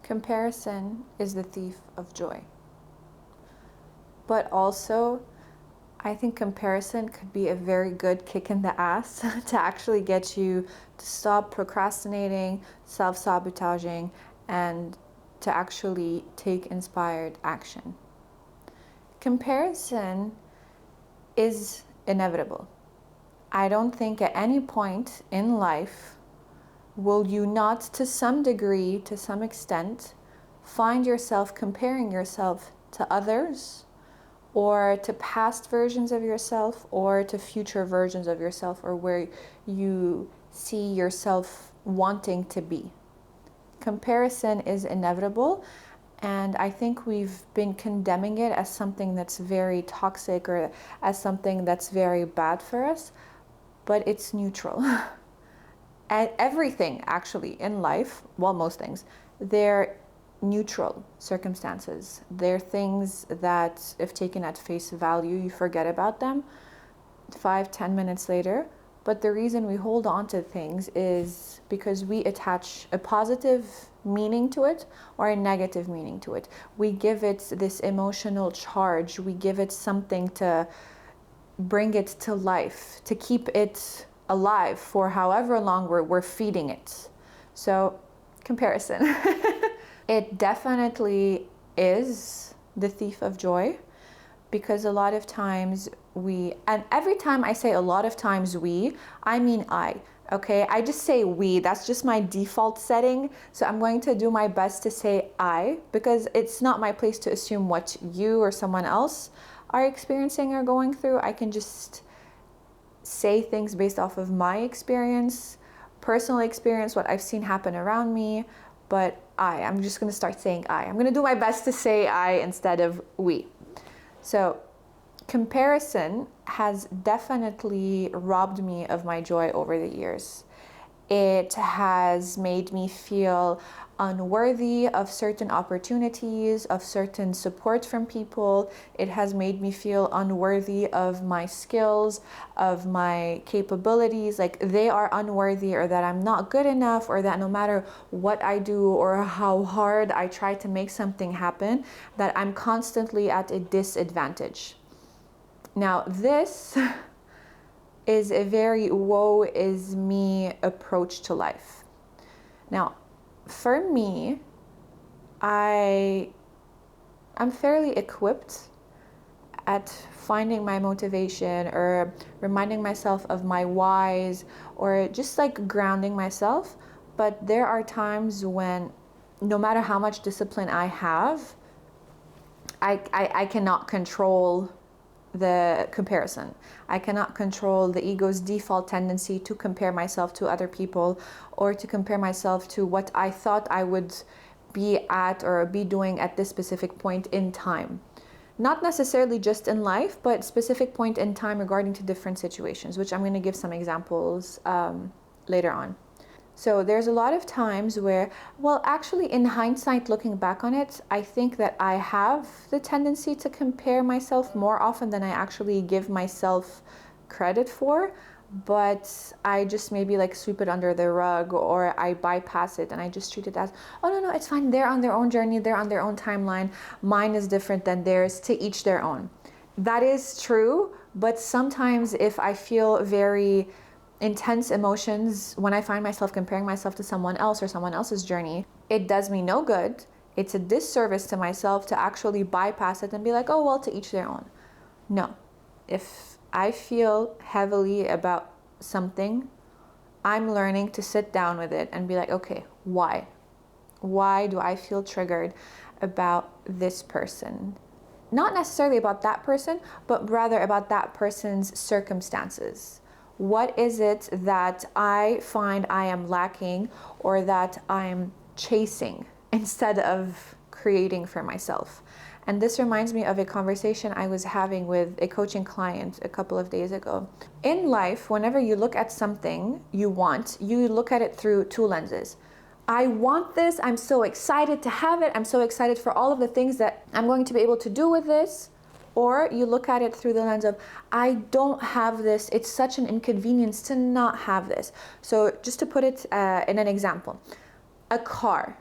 Comparison is the thief of joy. But also, I think comparison could be a very good kick in the ass to actually get you to stop procrastinating, self-sabotaging, and to actually take inspired action. Comparison is inevitable. I don't think at any point in life will you not, to some degree, to some extent, find yourself comparing yourself to others, or to past versions of yourself, or to future versions of yourself, or where you see yourself wanting to be. Comparison is inevitable, and I think we've been condemning it as something that's very toxic or as something that's very bad for us, but it's neutral. And everything actually in life, well, most things, they're neutral circumstances. They're things that if taken at face value, you forget about them 5-10 minutes later. But the reason we hold on to things is because we attach a positive meaning to it or a negative meaning to it. We give it this emotional charge. We give it something to bring it to life, to keep it alive for however long we're feeding it. So, comparison. It definitely is the thief of joy, because a lot of times and every time I say a lot of times I mean I, okay? I just say we, that's just my default setting. So I'm going to do my best to say I, because it's not my place to assume what you or someone else are experiencing or going through. I can just say things based off of my experience, personal experience, what I've seen happen around me. But I'm just going to start saying I'm going to do my best to say I instead of we. So comparison has definitely robbed me of my joy over the years. It has made me feel unworthy of certain opportunities, of certain support from people. It has made me feel unworthy of my skills, of my capabilities, like they are unworthy, or that I'm not good enough, or that no matter what I do or how hard I try to make something happen, that I'm constantly at a disadvantage. Now, this is a very woe is me approach to life. Now, for me, I'm fairly equipped at finding my motivation or reminding myself of my whys, or just like grounding myself. But there are times when no matter how much discipline I have, I cannot control the comparison. I cannot control the ego's default tendency to compare myself to other people, or to compare myself to what I thought I would be at or be doing at this specific point in time. Not necessarily just in life, but specific point in time regarding to different situations, which I'm going to give some examples later on. So there's a lot of times where, well, actually in hindsight, looking back on it, I think that I have the tendency to compare myself more often than I actually give myself credit for. But I just maybe like sweep it under the rug, or I bypass it and I just treat it as, oh no, it's fine. They're on their own journey. They're on their own timeline. Mine is different than theirs, to each their own. That is true. But sometimes if I feel very intense emotions when I find myself comparing myself to someone else or someone else's journey, it does me no good. It's a disservice to myself to actually bypass it and be like, oh, well, to each their own. No. If I feel heavily about something, I'm learning to sit down with it and be like, okay, why? Why do I feel triggered about this person? Not necessarily about that person, but rather about that person's circumstances. What is it that I find I am lacking, or that I'm chasing instead of creating for myself? And this reminds me of a conversation I was having with a coaching client a couple of days ago. In life, whenever you look at something you want, you look at it through two lenses. I want this, I'm so excited to have it, I'm so excited for all of the things that I'm going to be able to do with this. Or you look at it through the lens of, I don't have this, it's such an inconvenience to not have this. So just to put it in an example, a car.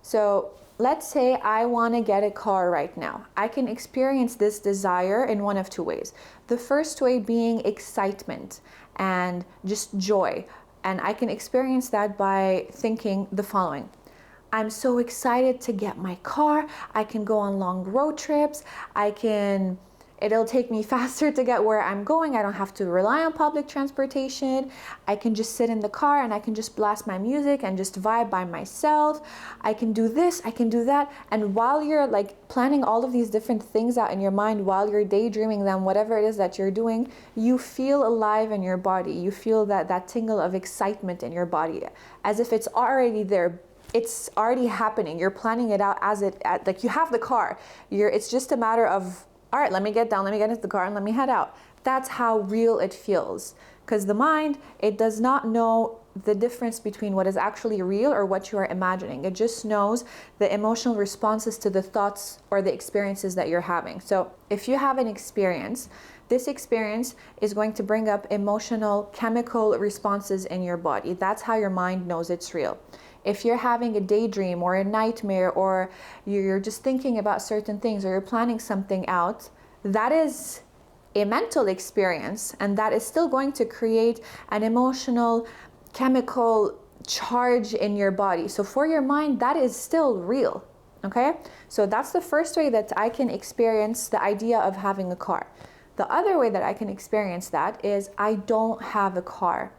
So let's say I want to get a car right now. I can experience this desire in one of two ways. The first way being excitement and just joy. And I can experience that by thinking the following: I'm so excited to get my car. I can go on long road trips. It'll take me faster to get where I'm going. I don't have to rely on public transportation. I can just sit in the car and I can just blast my music and just vibe by myself. I can do this, I can do that. And while you're like planning all of these different things out in your mind, while you're daydreaming them, whatever it is that you're doing, you feel alive in your body. You feel that tingle of excitement in your body, as if it's already there. It's already happening. You're planning it out like you have the car. It's just a matter of, all right, let me get down, let me get into the car and let me head out. That's how real it feels. Because the mind, it does not know the difference between what is actually real or what you are imagining. It just knows the emotional responses to the thoughts or the experiences that you're having. So if you have an experience, this experience is going to bring up emotional, chemical responses in your body. That's how your mind knows it's real. If you're having a daydream or a nightmare, or you're just thinking about certain things, or you're planning something out, that is a mental experience, and that is still going to create an emotional, chemical charge in your body. So for your mind, that is still real, okay? So that's the first way that I can experience the idea of having a car. The other way that I can experience that is I don't have a car.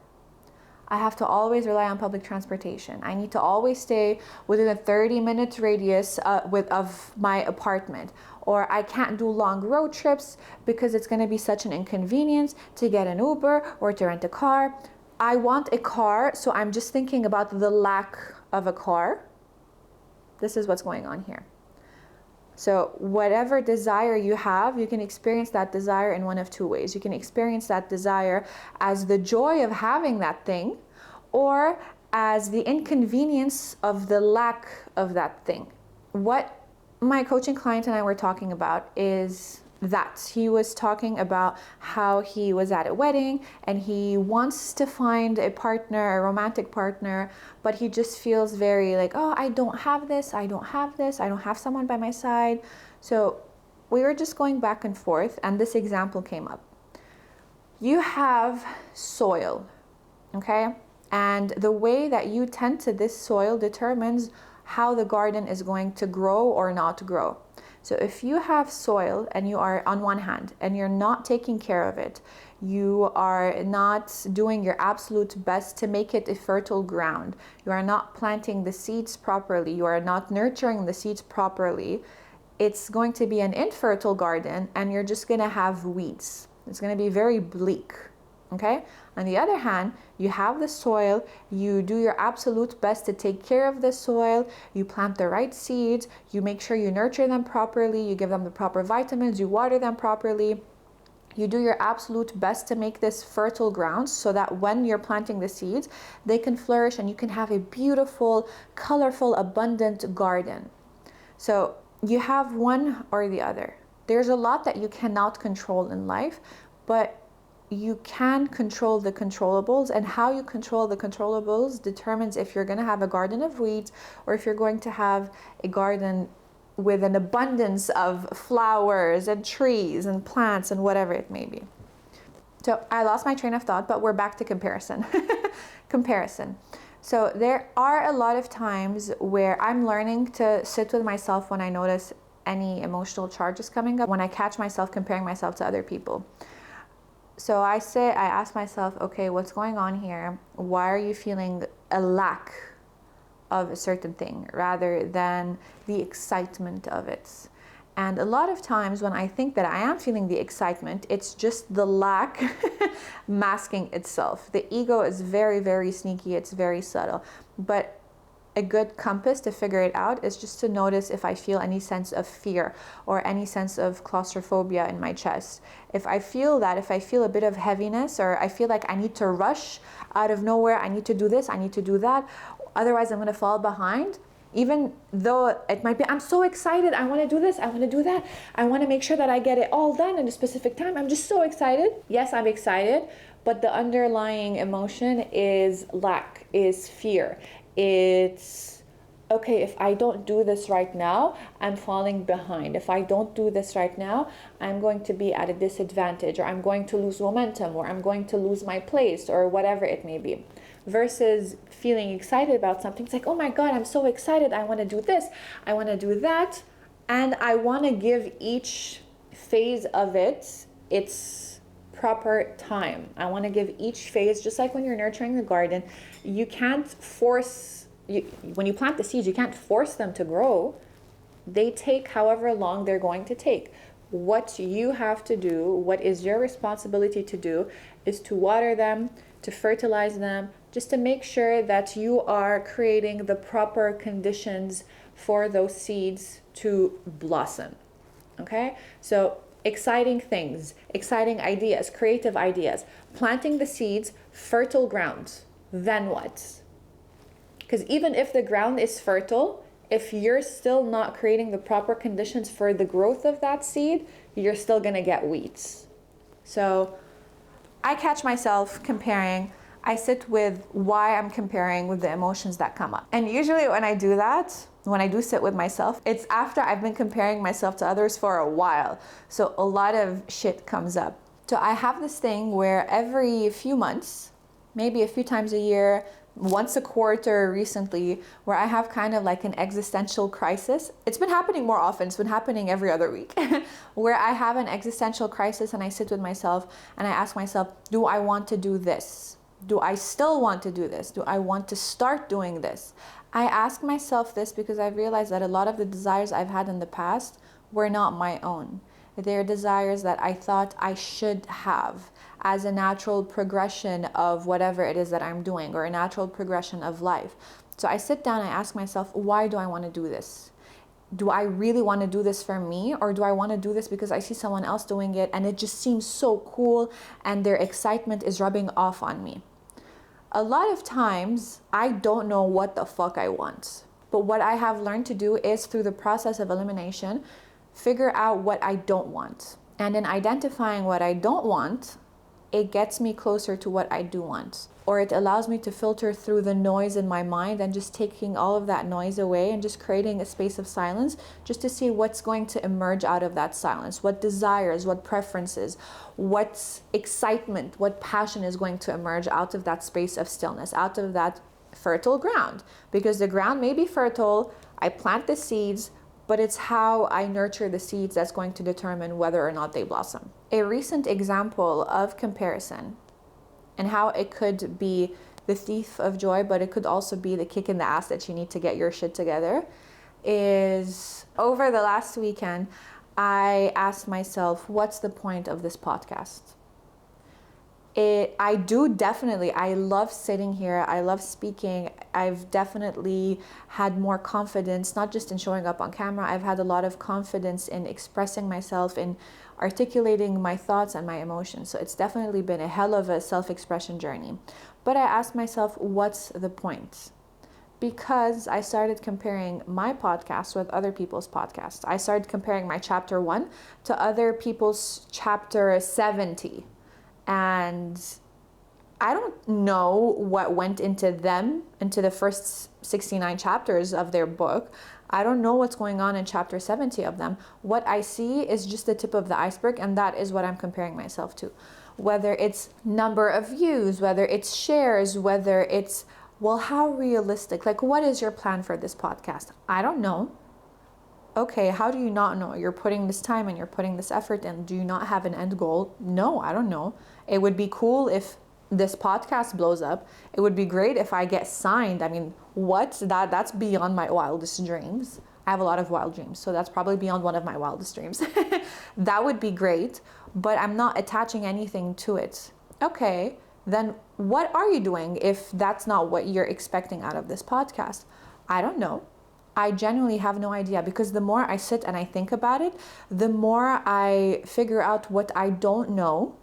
I have to always rely on public transportation. I need to always stay within a 30-minute radius of my apartment. Or I can't do long road trips because it's going to be such an inconvenience to get an Uber or to rent a car. I want a car, so I'm just thinking about the lack of a car. This is what's going on here. So whatever desire you have, you can experience that desire in one of two ways. You can experience that desire as the joy of having that thing, or as the inconvenience of the lack of that thing. What my coaching client and I were talking about is that he was talking about how he was at a wedding and he wants to find a partner, a romantic partner, but he just feels very like, oh, I don't have this, I don't have this, I don't have someone by my side. So we were just going back and forth, and this example came up. You have soil, okay? And the way that you tend to this soil determines how the garden is going to grow or not grow. So if you have soil and you are, on one hand, and you're not taking care of it, you are not doing your absolute best to make it a fertile ground, you are not planting the seeds properly, you are not nurturing the seeds properly, it's going to be an infertile garden and you're just going to have weeds. It's going to be very bleak. Okay? On the other hand, you have the soil, you do your absolute best to take care of the soil, you plant the right seeds, you make sure you nurture them properly, you give them the proper vitamins, you water them properly. You do your absolute best to make this fertile ground so that when you're planting the seeds, they can flourish and you can have a beautiful, colorful, abundant garden. So you have one or the other. There's a lot that you cannot control in life, but you can control the controllables, and how you control the controllables determines if you're going to have a garden of weeds or if you're going to have a garden with an abundance of flowers and trees and plants and whatever it may be. So I lost my train of thought, but we're back to comparison. Comparison. So there are a lot of times where I'm learning to sit with myself when I notice any emotional charges coming up, when I catch myself comparing myself to other people. So I ask myself, okay, what's going on here? Why are you feeling a lack of a certain thing rather than the excitement of it? And a lot of times when I think that I am feeling the excitement, it's just the lack masking itself. The ego is very, very sneaky. It's very subtle. But a good compass to figure it out is just to notice if I feel any sense of fear or any sense of claustrophobia in my chest. If I feel that, if I feel a bit of heaviness, or I feel like I need to rush out of nowhere, I need to do this, I need to do that, otherwise I'm going to fall behind. Even though it might be, I'm so excited, I want to do this, I want to do that, I want to make sure that I get it all done in a specific time, I'm just so excited. Yes, I'm excited, but the underlying emotion is lack, is fear. It's okay, if I don't do this right now, I'm falling behind. If I don't do this right now, I'm going to be at a disadvantage, or I'm going to lose momentum, or I'm going to lose my place, or whatever it may be. Versus feeling excited about something. It's like, oh my God, I'm so excited. I want to do this. I want to do that. And I want to give each phase of it its proper time. I want to give each phase, just like when you're nurturing the garden, you can't force, when you plant the seeds, you can't force them to grow. They take however long they're going to take. What you have to do, what is your responsibility to do, is to water them, to fertilize them, just to make sure that you are creating the proper conditions for those seeds to blossom. Okay? So exciting things, exciting ideas, creative ideas, planting the seeds, fertile ground. Then what? Because even if the ground is fertile, if you're still not creating the proper conditions for the growth of that seed, you're still gonna get weeds. So I catch myself comparing. I sit with why I'm comparing with the emotions that come up. And usually when I do that, when I do sit with myself, it's after I've been comparing myself to others for a while. So a lot of shit comes up. So I have this thing where every few months, maybe a few times a year, once a quarter recently, where I have kind of like an existential crisis. It's been happening more often. It's been happening every other week where I have an existential crisis and I sit with myself and I ask myself, do I want to do this? Do I still want to do this? Do I want to start doing this? I ask myself this because I've realized that a lot of the desires I've had in the past were not my own. They're desires that I thought I should have as a natural progression of whatever it is that I'm doing, or a natural progression of life. So I sit down and I ask myself, why do I want to do this? Do I really want to do this for me, or do I want to do this because I see someone else doing it and it just seems so cool and their excitement is rubbing off on me? A lot of times I don't know what the fuck I want. But what I have learned to do is, through the process of elimination, figure out what I don't want. And in identifying what I don't want, it gets me closer to what I do want. Or it allows me to filter through the noise in my mind and just taking all of that noise away and just creating a space of silence just to see what's going to emerge out of that silence. What desires, what preferences, what excitement, what passion is going to emerge out of that space of stillness, out of that fertile ground. Because the ground may be fertile, I plant the seeds, but it's how I nurture the seeds that's going to determine whether or not they blossom. A recent example of comparison and how it could be the thief of joy, but it could also be the kick in the ass that you need to get your shit together, is over the last weekend, I asked myself, what's the point of this podcast? I love sitting here. I love speaking. I've definitely had more confidence, not just in showing up on camera. I've had a lot of confidence in expressing myself, in articulating my thoughts and my emotions. So it's definitely been a hell of a self-expression journey. But I asked myself, what's the point? Because I started comparing my podcast with other people's podcasts. I started comparing my chapter 1 to other people's chapter 70. And I don't know what went into the first 69 chapters of their book. I don't know what's going on in chapter 70 of them. What I see is just the tip of the iceberg, and that is what I'm comparing myself to. Whether it's number of views, whether it's shares, whether it's, well, how realistic? Like, what is your plan for this podcast? I don't know. Okay, how do you not know? You're putting this time and you're putting this effort in. Do you not have an end goal? No, I don't know. It would be cool if this podcast blows up. It would be great if I get signed. I mean, that's beyond my wildest dreams. I have a lot of wild dreams, so that's probably beyond one of my wildest dreams. That would be great, but I'm not attaching anything to it. Okay, then what are you doing if that's not what you're expecting out of this podcast? I don't know. I genuinely have no idea, because the more I sit and I think about it, the more I figure out what I don't know,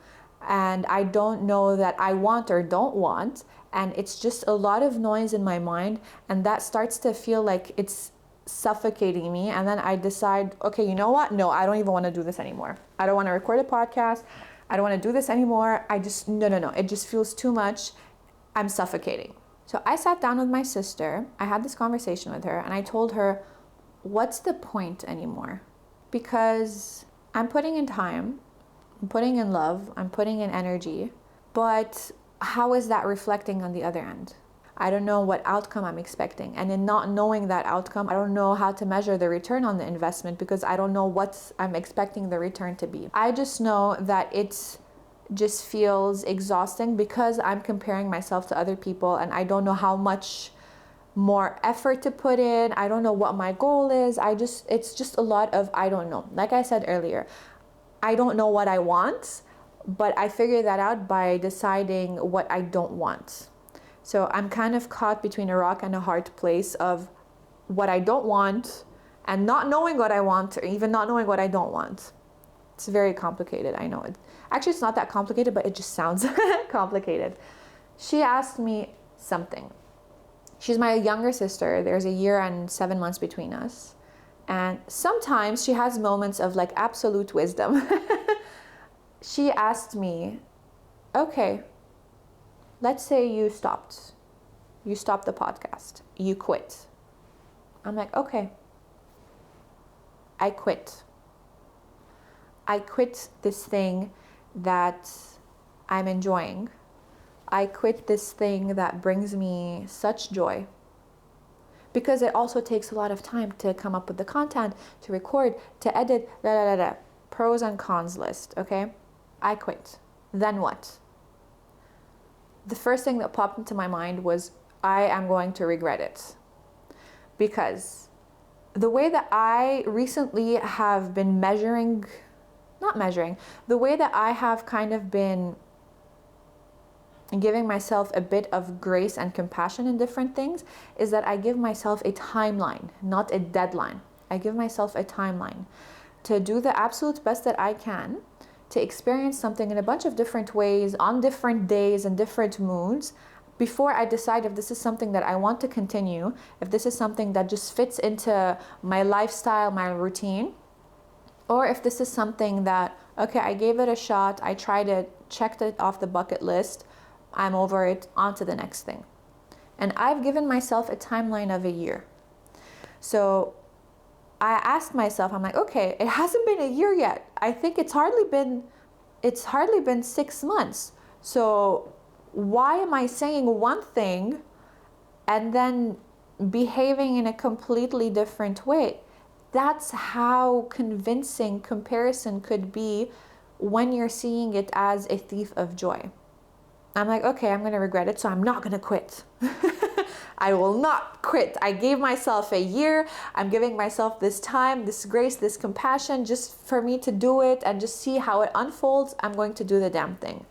and I don't know that I want or don't want, and it's just a lot of noise in my mind, and that starts to feel like it's suffocating me. And then I decide, okay, you know what? No, I don't even want to do this anymore. I don't want to record a podcast. I don't want to do this anymore. No. It just feels too much. I'm suffocating. So I sat down with my sister, I had this conversation with her, and I told her, what's the point anymore? Because I'm putting in time, I'm putting in love, I'm putting in energy, but how is that reflecting on the other end? I don't know what outcome I'm expecting. And in not knowing that outcome, I don't know how to measure the return on the investment because I don't know what I'm expecting the return to be. I just know that it's just feels exhausting because I'm comparing myself to other people and I don't know how much more effort to put in. I don't know what my goal is. It's just a lot of I don't know. Like I said earlier, I don't know what I want, but I figure that out by deciding what I don't want. So I'm kind of caught between a rock and a hard place of what I don't want and not knowing what I want, or even not knowing what I don't want. It's very complicated, I know it. Actually, it's not that complicated, but it just sounds complicated. She asked me something. She's my younger sister. There's a year and 7 months between us. And sometimes she has moments of like absolute wisdom. She asked me, okay, let's say you stopped the podcast, you quit. I'm like, okay, I quit this thing that I'm enjoying. I quit this thing that brings me such joy. Because it also takes a lot of time to come up with the content, to record, to edit, pros and cons list, okay? I quit. Then what? The first thing that popped into my mind was I am going to regret it. Because the way that I recently have been the way that I have kind of been giving myself a bit of grace and compassion in different things is that I give myself a timeline, not a deadline. I give myself a timeline to do the absolute best that I can, to experience something in a bunch of different ways, on different days and different moods, before I decide if this is something that I want to continue, if this is something that just fits into my lifestyle, my routine, or if this is something that, okay, I gave it a shot, I tried it, checked it off the bucket list, I'm over it, on to the next thing. And I've given myself a timeline of a year. So I asked myself, I'm like, okay, it hasn't been a year yet. I think it's hardly been 6 months. So why am I saying one thing and then behaving in a completely different way? That's how convincing comparison could be when you're seeing it as a thief of joy. I'm like, okay, I'm going to regret it, so I'm not going to quit. I will not quit. I gave myself a year. I'm giving myself this time, this grace, this compassion, just for me to do it and just see how it unfolds. I'm going to do the damn thing.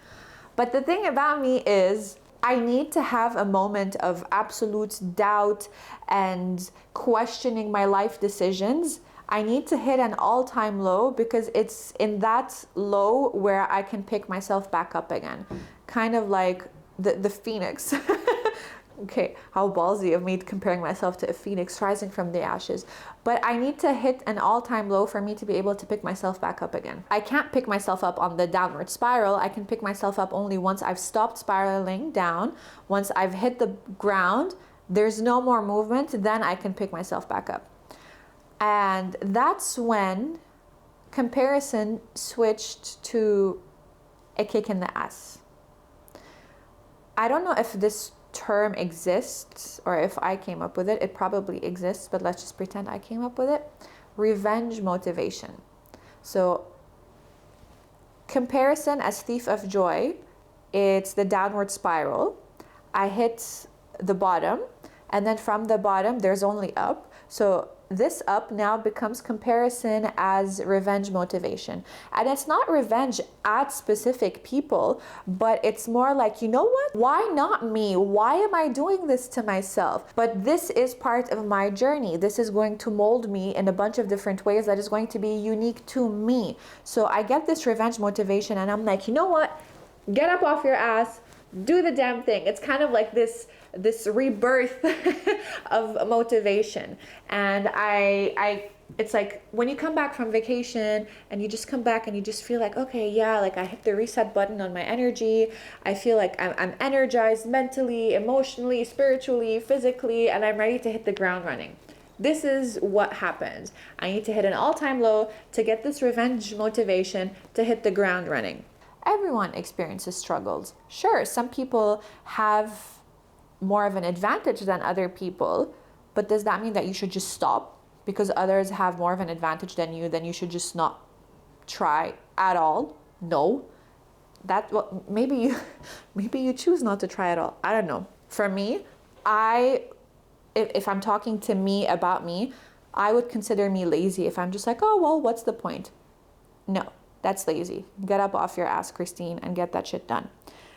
But the thing about me is I need to have a moment of absolute doubt and questioning my life decisions. I need to hit an all-time low because it's in that low where I can pick myself back up again. Kind of like the phoenix. Okay, how ballsy of me comparing myself to a phoenix rising from the ashes. But I need to hit an all-time low for me to be able to pick myself back up again. I can't pick myself up on the downward spiral. I can pick myself up only once I've stopped spiraling down. Once I've hit the ground, there's no more movement, then I can pick myself back up. And that's when comparison switched to a kick in the ass. I don't know if this term exists or if I came up with it. It probably exists, but let's just pretend I came up with it. Revenge motivation. So comparison as thief of joy, it's the downward spiral. I hit the bottom, and then from the bottom there's only up. So this up now becomes comparison as revenge motivation. And it's not revenge at specific people, but it's more like, you know what? Why not me? Why am I doing this to myself? But this is part of my journey. This is going to mold me in a bunch of different ways that is going to be unique to me. So I get this revenge motivation and I'm like, you know what? Get up off your ass. do the damn thing. It's kind of like this rebirth of motivation. And I it's like when you come back from vacation and you just come back and you just feel like, okay, yeah, like I hit the reset button on my energy. I feel like I'm energized mentally, emotionally, spiritually, physically, and I'm ready to hit the ground running. This is what happens. I need to hit an all-time low to get this revenge motivation to hit the ground running. Everyone experiences struggles. Sure, some people have more of an advantage than other people, but does that mean that you should just stop because others have more of an advantage than you should just not try at all? No. Maybe you choose not to try at all. I don't know. For me, if I'm talking to me about me, I would consider me lazy if I'm just like, oh, well, what's the point? No, that's lazy. Get up off your ass, Christine, and get that shit done.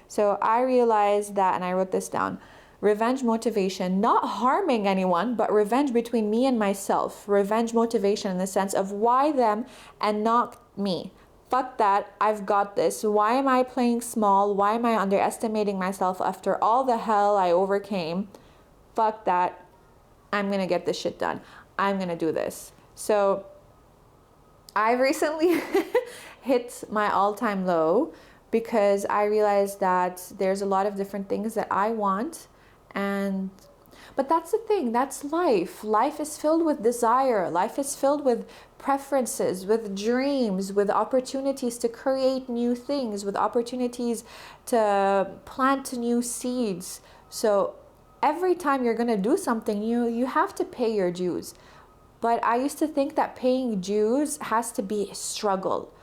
So I realized that, and I wrote this down, revenge motivation, not harming anyone, but revenge between me and myself. Revenge motivation in the sense of why them and not me. Fuck that, I've got this. Why am I playing small? Why am I underestimating myself after all the hell I overcame? Fuck that. I'm gonna get this shit done. I'm gonna do this. So I recently hit my all-time low because I realized that there's a lot of different things that I want, but that's the thing, that's life. Life is filled with desire. Life is filled with preferences, with dreams, with opportunities to create new things, with opportunities to plant new seeds. So every time you're going to do something new, you have to pay your dues. But I used to think that paying dues has to be a struggle,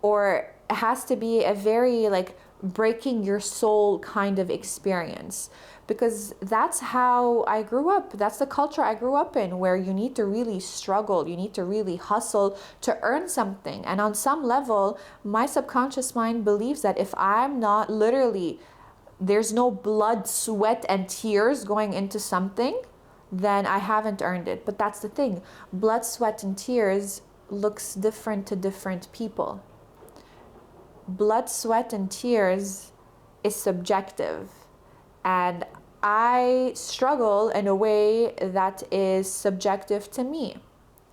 or it has to be a very like breaking your soul kind of experience, because that's how I grew up. That's the culture I grew up in, where you need to really struggle, you need to really hustle to earn something. And on some level, my subconscious mind believes that if I'm not literally, there's no blood, sweat, and tears going into something, then I haven't earned it. But that's the thing. Blood, sweat, and tears looks different to different people. Blood, sweat, and tears is subjective. And I struggle in a way that is subjective to me.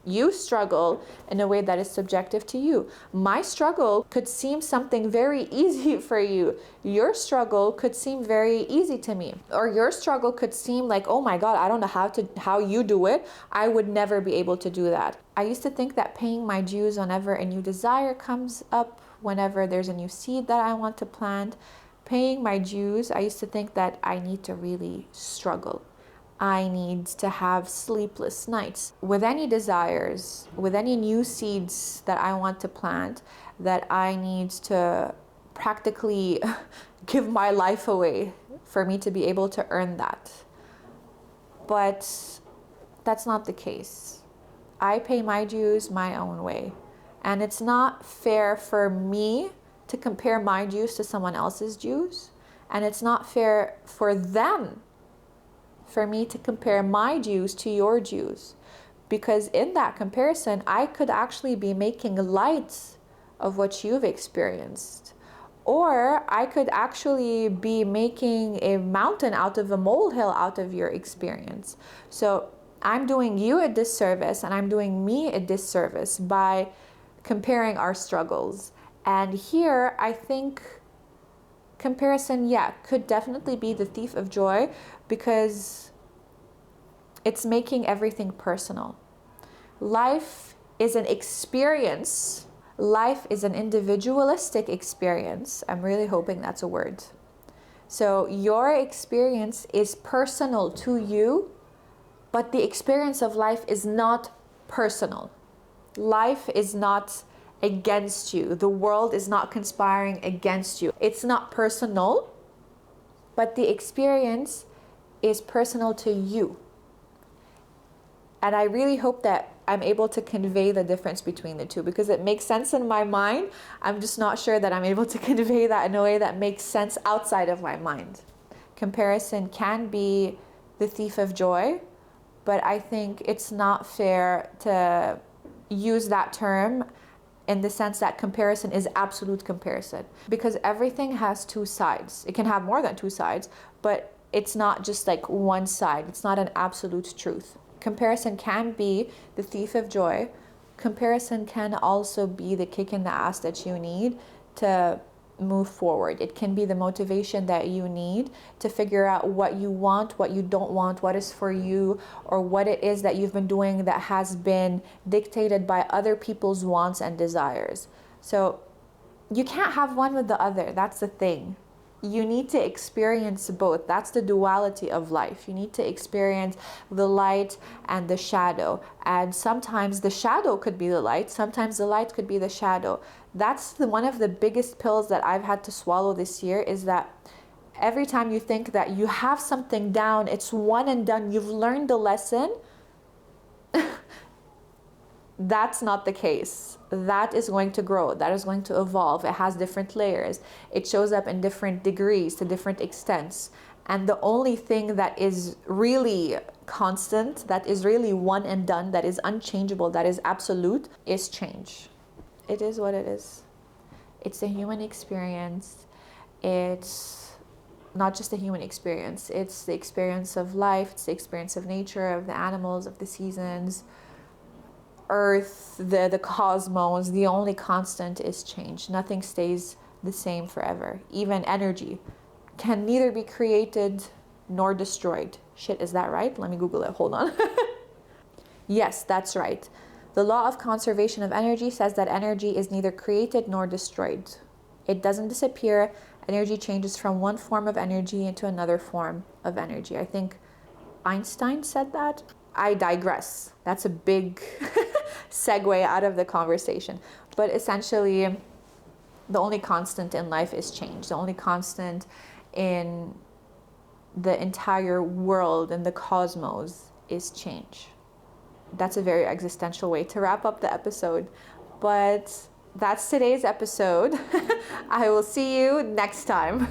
You struggle in a way that is subjective to you. My struggle could seem something very easy for you. Your struggle could seem very easy to me. Or your struggle could seem like, oh my God, I don't know how you do it. I would never be able to do that. I used to think that paying my dues whenever a new desire comes up, whenever there's a new seed that I want to plant, paying my dues, I used to think that I need to really struggle. I need to have sleepless nights. With any desires, with any new seeds that I want to plant, that I need to practically give my life away for me to be able to earn that. But that's not the case. I pay my dues my own way. And it's not fair for me to compare my dues to someone else's dues. And it's not fair for them for me to compare my dues to your dues, because in that comparison I could actually be making light of what you've experienced, or I could actually be making a mountain out of a molehill out of your experience. So I'm doing you a disservice, and I'm doing me a disservice by comparing our struggles. And here I think comparison, could definitely be the thief of joy, because it's making everything personal. Life is an experience. Life is an individualistic experience. I'm really hoping that's a word. So your experience is personal to you, but the experience of life is not personal. Life is not against you. The world is not conspiring against you. It's not personal, but the experience is personal to you. And I really hope that I'm able to convey the difference between the two, because it makes sense in my mind. I'm just not sure that I'm able to convey that in a way that makes sense outside of my mind. Comparison can be the thief of joy, but I think it's not fair to use that term in the sense that comparison is absolute comparison, because everything has two sides. It can have more than two sides, but it's not just like one side. It's not an absolute truth. Comparison can be the thief of joy. Comparison can also be the kick in the ass that you need to move forward. It can be the motivation that you need to figure out what you want, what you don't want, what is for you, or what it is that you've been doing that has been dictated by other people's wants and desires. So you can't have one with the other. That's the thing. You need to experience both. That's the duality of life. You need to experience the light and the shadow. And sometimes the shadow could be the light. Sometimes the light could be the shadow. That's one of the biggest pills that I've had to swallow this year, is that every time you think that you have something down, it's one and done, you've learned the lesson, that's not the case. That is going to grow. That is going to evolve. It has different layers. It shows up in different degrees to different extents. And the only thing that is really constant, that is really one and done, that is unchangeable, that is absolute, is change. It is what it is. It's a human experience. It's not just a human experience. It's the experience of life. It's the experience of nature, of the animals, of the seasons, Earth, the cosmos. The only constant is change. Nothing stays the same forever. Even energy can neither be created nor destroyed. Shit, is that right? Let me Google it. Hold on. Yes, that's right. The law of conservation of energy says that energy is neither created nor destroyed. It doesn't disappear. Energy changes from one form of energy into another form of energy. I think Einstein said that. I digress. That's a big segue out of the conversation. But essentially, the only constant in life is change. The only constant in the entire world and the cosmos is change. That's a very existential way to wrap up the episode. But that's today's episode. I will see you next time.